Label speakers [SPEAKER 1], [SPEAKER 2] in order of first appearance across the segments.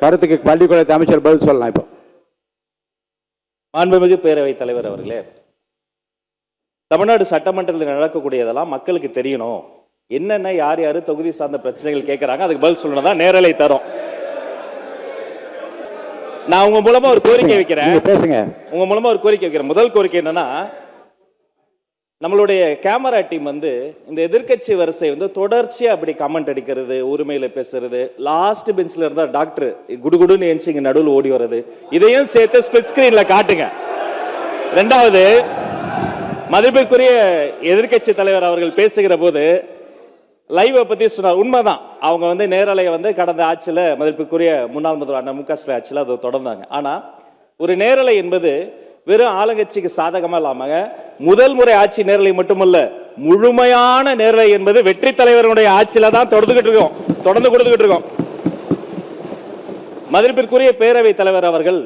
[SPEAKER 1] கருத்துக்கு பள்ளிக்கூடத்து அமைச்சர் பதில் சொல்லலாம். இப்போ
[SPEAKER 2] மாண்புமிகு பேரவைத் தலைவர் அவர்களே, தமிழ்நாடு சட்டமன்றத்தில் நடக்கக்கூடியதெல்லாம் மக்களுக்கு தெரியணும். என்னென்ன யார் யார் தொகுதி சார்ந்த பிரச்சனைகள் கேட்கறாங்க, அதுக்கு பதில் சொல்லணும் தான் நேரலை தரோம். நான் உங்க மூலமா ஒரு கோரிக்கை வைக்கிறேன்.
[SPEAKER 1] பேசுங்க.
[SPEAKER 2] உங்க மூலமா ஒரு கோரிக்கை வைக்கிறேன். முதல் கோரிக்கை என்னன்னா, நம்மளுடைய கேமரா டீம் வந்து இந்த எதிர்க்கட்சி வரிசை வந்து தொடர்ச்சியா அப்படி கமெண்ட் அடிக்கிறது, உரிமையில பேசுறது, லாஸ்ட் பெஞ்ச்ல இருந்தா டாக்டர் குடுகுடுன்னு எஞ்சி இங்க நடுவில் ஓடி வர்றது, இதையும் சேர்த்து ஸ்பிளிட் ஸ்கிரீன்ல காட்டுங்க. ரெண்டாவது, மதிப்பிற்குரிய எதிர்க்கட்சி தலைவர் அவர்கள் பேசுகிற போது லைவை பத்தி சொன்னார். உண்மைதான், அவங்க வந்து நேரலையை வந்து கடந்த ஆட்சியில் மதிப்புக்குரிய முன்னாள் முதல்வர் அண்ணா மு.க. ஸ்டாலின் ஆட்சியில் அதை தொடர்ந்தாங்க. ஆனா ஒரு நேரலை என்பது வெறும் ஆளுங்கட்சிக்கு சாதகமா இல்லாம முதல் முறை ஆட்சி நேரலை மட்டுமல்ல, முழுமையான நேரலை என்பது வெற்றி தலைவருடைய ஆட்சியில தான் தொடர்ந்து கொடுத்துக்கிட்டு இருக்கோம். மதிப்பிற்குரிய பேரவைத் தலைவர் அவர்கள்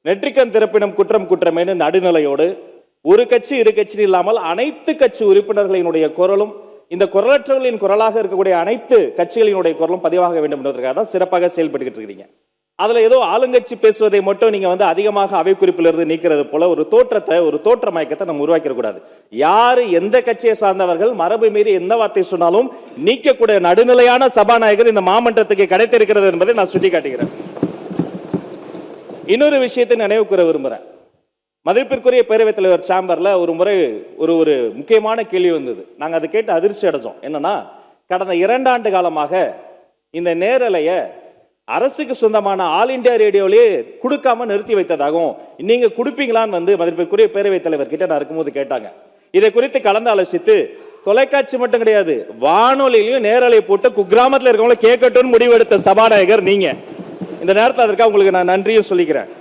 [SPEAKER 2] நெற்றிக்கண் திறப்பினும் குற்றம் குற்றமேனு நடுநிலையோடு ஒரு கட்சி இரு கட்சி இல்லாமல் அனைத்து கட்சி உறுப்பினர்களினுடைய குரலும், இந்த குரலற்றவர்களின் குரலாக இருக்கக்கூடிய அனைத்து கட்சிகளினுடைய குரலும் பதிவாக வேண்டும் என்பதற்காக தான் சிறப்பாக செயல்பட்டு இருக்கீங்க. அதுல ஏதோ ஆளுங்கட்சி பேசுவதை மட்டும் நீங்க வந்து அதிகமாக அவை குறிப்பிலிருந்து நீக்கிறது போல ஒரு தோற்ற மயக்கத்தை நம்ம உருவாக்கிட கூடாது. யாரு எந்த கட்சியை சார்ந்தவர்கள் மரபு மீறி எந்த வார்த்தை சொன்னாலும் நீக்கக்கூடிய நடுநிலையான சபாநாயகர் இந்த மாமன்றத்துக்கு கிடைத்திருக்கிறது என்பதை நான் சுட்டிக்காட்டுகிறேன். இன்னொரு விஷயத்தை நினைவு கூற விரும்புறேன். மதிப்பிற்குரிய பேரவைத் தலைவர் சேம்பர்ல ஒரு முறை ஒரு முக்கியமான கேள்வி வந்தது. நாங்கள் அதை கேட்டு அதிர்ச்சி அடைஞ்சோம். என்னன்னா, கடந்த 2 ஆண்டு காலமாக இந்த நேரலையை அரசுக்கு சொந்தமான ஆல் இந்தியா ரேடியோவிலேயே கொடுக்காம நிறுத்தி வைத்ததாகவும், நீங்க கொடுப்பீங்களான்னு வந்து மதிப்பிற்குரிய பேரவைத் தலைவர் கிட்ட நான் இருக்கும்போது கேட்டாங்க. இதை குறித்து கலந்து ஆலோசித்து தொலைக்காட்சி மட்டும் கிடையாது, வானொலியிலையும் நேரலை போட்டு குக்கிராமத்தில் இருக்கவங்கள கேட்கட்டும்னு முடிவெடுத்த சபாநாயகர் நீங்க. இந்த நேரத்தில் அதற்காக உங்களுக்கு நான் நன்றியும் சொல்லிக்கிறேன்.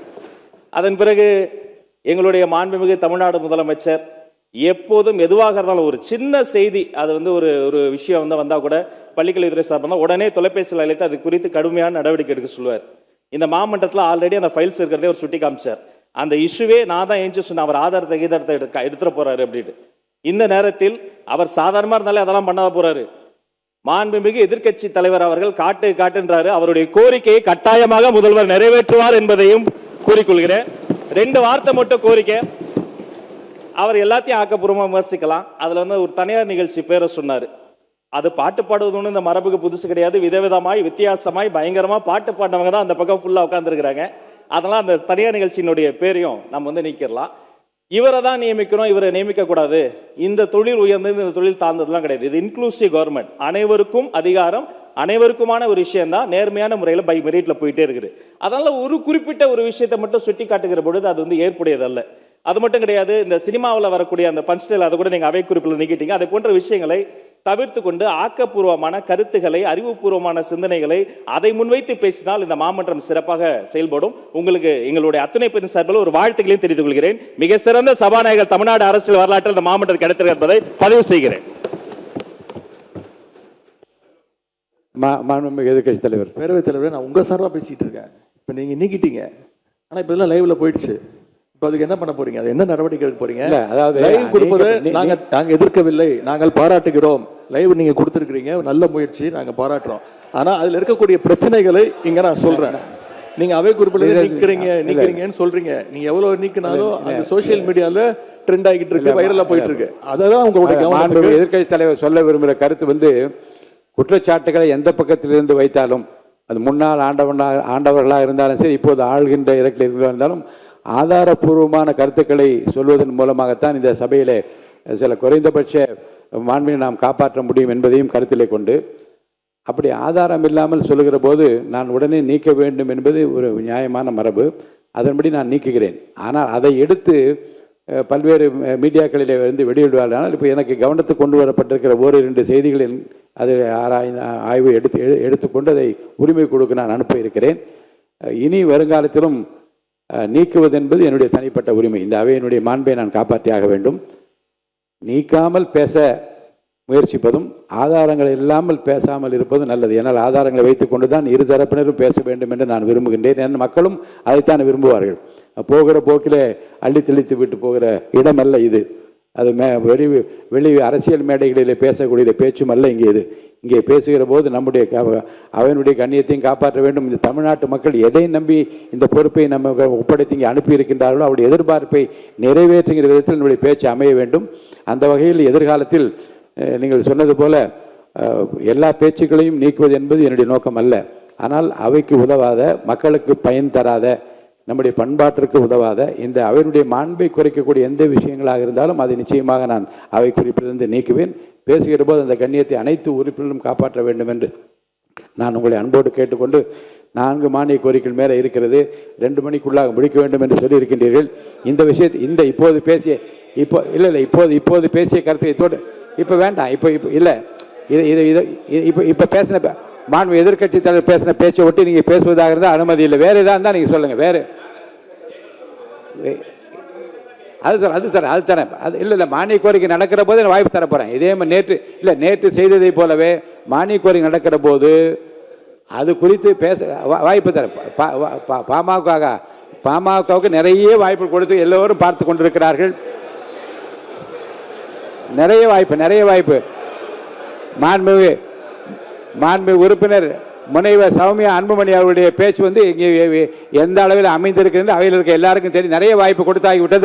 [SPEAKER 2] அதன் பிறகு எங்களுடைய மாண்புமிகு தமிழ்நாடு முதலமைச்சர் எப்போதும் எதுவாக இருந்தாலும் ஒரு சின்ன செய்தி, அது வந்து ஒரு விஷயம் வந்து வந்தால் கூட பள்ளிக்கல்வித்துறை சார்பாக உடனே தொலைபேசியில் அழைத்து அது குறித்து கடுமையான நடவடிக்கை எடுக்க சொல்லுவார். இந்த மாமன்றத்தில் ஆல்ரெடி அந்த ஃபைல்ஸ் இருக்கிறதே ஒரு சுட்டி காமிச்சார். அந்த இஷ்யூவே நான் தான் ஏஞ்சி சொன்னேன், அவர் ஆதாரத்தை எடுத்துட போறாரு அப்படின்னு. இந்த நேரத்தில் அவர் சாதாரணமாக இருந்தாலே அதெல்லாம் பண்ணாத போறாரு. மாண்புமிகு எதிர்க்கட்சி தலைவர் அவர்கள் காட்டுன்றாரு. அவருடைய கோரிக்கையை கட்டாயமாக முதல்வர் நிறைவேற்றுவார் என்பதையும் கூறிக்கொள்கிறேன். 2 வார்த்தை மட்டும் கோரிக்கை. அவர் எல்லாத்தையும் ஆக்கப்பூர்வமாக விமர்சிக்கலாம். அதில் வந்து ஒரு தனியார் நிகழ்ச்சி பேரை சொன்னார். அது பாட்டு பாடுவது ஒன்று இந்த மரபுக்கு புதுசு கிடையாது. விதவிதமாய் வித்தியாசமாய் பயங்கரமாக பாட்டு பாடினவங்க தான் அந்த பக்கம் ஃபுல்லாக உட்காந்துருக்கிறாங்க. அதெல்லாம் அந்த தனியார் நிகழ்ச்சியினுடைய பேரையும் நம்ம வந்து நீக்கிடலாம். இவரை தான் நியமிக்கணும், இவரை நியமிக்கக்கூடாது, இந்த தொழில் உயர்ந்தது இந்த தொழில் தாழ்ந்ததுலாம் கிடையாது. இது இன்க்ளூசிவ் கவர்மெண்ட், அனைவருக்கும் அதிகாரம், அனைவருக்குமான ஒரு விஷயம் தான் நேர்மையான முறையில் பை மெரிட்ல போயிட்டே இருக்குது. அதனால ஒரு குறிப்பிட்ட ஒரு விஷயத்தை மட்டும் சுட்டி காட்டுகிற பொழுது அது வந்து ஏற்புடையதல்ல. அது மட்டும் கிடையாது, இந்த சினிமாவில் வரக்கூடிய அந்த பஞ்ச்டைல் அதை கூட நீங்கள் அவை குறிப்பில் நீக்கிட்டீங்க. அதை போன்ற விஷயங்களை தவிர்த்து கொண்டு ஆக்கப்பூர்வமான கருத்துக்களை, அறிவுபூர்வமான சிந்தனைகளை அதை முன்வைத்து பேசினால் இந்த மாமன்றம் சிறப்பாக செயல்படும். உங்களுக்கு எங்களுடைய அத்தனை பேரின் சார்பில் ஒரு வாழ்த்துக்களையும் தெரிவித்துக் கொள்கிறேன். மிக சிறந்த சபாநாயகர் தமிழ்நாடு அரசியல் வரலாற்றில் இந்த மாமன்றத்தில் கிடைத்திருக்கிறது என்பதை பதிவு செய்கிறேன்.
[SPEAKER 1] எதிர்கட்சி தலைவர்,
[SPEAKER 3] பேரவைத் தலைவர், நான் உங்கள் சார்பாக பேசிகிட்டு இருக்கேன். இப்போ நீங்கள் நீக்கிட்டீங்க, ஆனால் இப்போ இதெல்லாம் லைவ்ல போயிடுச்சு. இப்போ அதுக்கு என்ன பண்ண போறீங்க? அது என்ன நடவடிக்கை எடுக்க போறீங்க? அதாவது லைவ் கொடுப்பது நாங்கள் எதிர்க்கவில்லை, நாங்கள் பாராட்டுகிறோம். லைவ் நீங்கள் கொடுத்துருக்கிறீங்க, நல்ல முயற்சி, நாங்கள் பாராட்டுறோம். ஆனால் அதில் இருக்கக்கூடிய பிரச்சனைகளை இங்கே நான் சொல்கிறேன். நீங்கள் அவை குறிப்பில் நீக்கிறீங்கன்னு சொல்றீங்க. நீங்கள் எவ்வளோ நீக்கினாலும் அந்த சோசியல் மீடியாவில் ட்ரெண்ட் ஆகிட்டு இருக்கு, வைரலாக போயிட்டு இருக்கு. அதான் உங்களுடைய கவனம்.
[SPEAKER 1] எதிர்கட்சி தலைவர் சொல்ல விரும்புகிற கருத்து வந்து, குற்றச்சாட்டுகளை எந்த பக்கத்திலிருந்து வைத்தாலும், அது முன்னாள் ஆண்டவர்களாக இருந்தாலும் சரி, இப்போது ஆள்கின்ற இடத்தில் இருந்தாலும், ஆதாரபூர்வமான கருத்துக்களை சொல்வதன் மூலமாகத்தான் இந்த சபையிலே சில குறைந்தபட்ச மாண்பினை நாம் காப்பாற்ற முடியும் என்பதையும் கருத்திலே கொண்டு, அப்படி ஆதாரம் இல்லாமல் சொல்லுகிற போது நான் உடனே நீக்க வேண்டும் என்பது ஒரு நியாயமான மரபு. அதன்படி நான் நீக்குகிறேன். ஆனால் அதை எடுத்து பல்வேறு மீடியாக்களிலே வந்து வெளியிடுவார்கள். இப்போ எனக்கு கவனத்துக்கு கொண்டு வரப்பட்டிருக்கிற 1-2 செய்திகளில் அதை ஆய்வு எடுத்துக்கொண்டு அதை உரிமை கொடுக்க நான் அனுப்ப இருக்கிறேன். இனி வருங்காலத்திலும் நீக்குவது என்பது என்னுடைய தனிப்பட்ட உரிமை. இந்த அவையினுடைய மாண்பை நான் காப்பாற்றியாக வேண்டும். நீக்காமல் பேச முயற்சிப்பதும் ஆதாரங்கள் இல்லாமல் பேசாமல் இருப்பதும் நல்லது. ஏன்னால் ஆதாரங்களை வைத்துக்கொண்டு தான் இரு தரப்பினரும் பேச வேண்டும் என்று நான் விரும்புகின்றேன். என் மக்களும் அதைத்தான் விரும்புவார்கள். போகிற போக்கிலே அள்ளி தெளித்து விட்டு போகிற இடமல்ல இது. அது வெளி அரசியல் மேடைகளில் பேசக்கூடிய பேச்சும் அல்ல இங்கே பேசுகிற போது நம்முடைய அவனுடைய கண்ணியத்தையும் காப்பாற்ற வேண்டும். இந்த தமிழ்நாட்டு மக்கள் எதை நம்பி இந்த பொறுப்பை நம்ம ஒப்படைத்து இங்கே அனுப்பியிருக்கின்றார்களோ அவருடைய எதிர்பார்ப்பை நிறைவேற்றுகிற விதத்தில் நம்முடைய பேச்சு அமைய வேண்டும். அந்த வகையில் எதிர்காலத்தில் நீங்கள் சொன்னது போல எல்லா பேச்சுக்களையும் நீக்குவது என்பது என்னுடைய நோக்கம் அல்ல. ஆனால் அவைக்கு உதவாத, மக்களுக்கு பயன் தராத, நம்முடைய பண்பாட்டிற்கு உதவாத, இந்த அவையினுடைய மாண்பை குறைக்கக்கூடிய எந்த விஷயங்களாக இருந்தாலும் அதை நிச்சயமாக நான் அவை குறிப்பிலிருந்து நீக்குவேன். பேசுகிற போது அந்த கண்ணியத்தை அனைத்து உறுப்பினர்களும் காப்பாற்ற வேண்டும் என்று நான் உங்களை அன்போடு கேட்டுக்கொண்டு, 4 மானிய கோரிக்கைகள் மேலே இருக்கிறது, 2 மணிக்குள்ளாக முடிக்க வேண்டும் என்று சொல்லியிருக்கின்றீர்கள். இந்த விஷயத்தை இப்போது பேசிய இப்போது பேசிய கருத்தை இப்போ வேண்டாம். இப்போ இல்லை, இப்போ பேசின மாண்பு எதிர்க்கட்சி தலைவர் பேசின பேச்சை ஒட்டி நீங்கள் பேசுவதாக இருந்தால் அனுமதி இல்லை. வேறு எதாக இருந்தால் நீங்கள் சொல்லுங்கள். வேறு அது தரேன். அது இல்லை மானிய கோரிக்கை நடக்கிற போது நான் வாய்ப்பு தர போகிறேன். இதே மாதிரி நேற்று செய்ததை போலவே மானிய கோரிக்கை நடக்கிற போது அது குறித்து பேச வாய்ப்பு தரேன். பாமகவுக்கு நிறைய வாய்ப்பு கொடுத்து எல்லோரும் பார்த்து கொண்டிருக்கிறார்கள். நிறைய வாய்ப்பு மாண்பு உறுப்பினர் முனைவர் சௌமியா அன்புமணி அவருடைய பேச்சு இங்கே எந்த அளவில் அமைந்திருக்கிறது அவையில் இருக்க எல்லாருக்கும் தெரியும். நிறைய வாய்ப்பு கொடுத்தாகிவிட்டது.